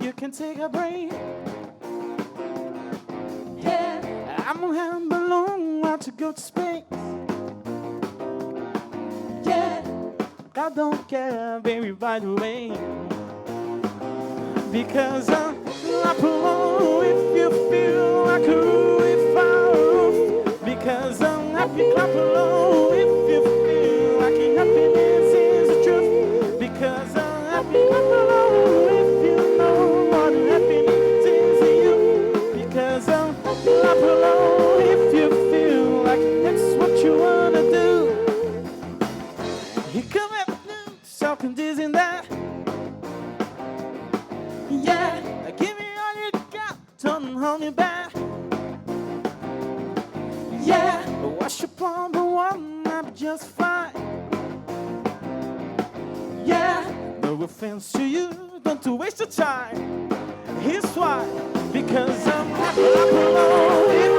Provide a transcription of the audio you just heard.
you can take a break. Yeah, I'm gonna have a balloon out to go to space. Yeah, I don't care, baby, by the way. Because I'm clap along if you feel like a roof, because I'm happy, clap along if you feel like your happiness is the truth. Because I'm happy, clap along if you know what happiness is to you. Because I'm happy, clap along if you feel like that's what you wanna do. You come at me, talking this and that. Yeah, give me all you got, don't hold me back. Yeah, wash up on the one, I'm just fine. Yeah, no offense to you, don't to waste your time. Here's why, because I'm happy, clap along.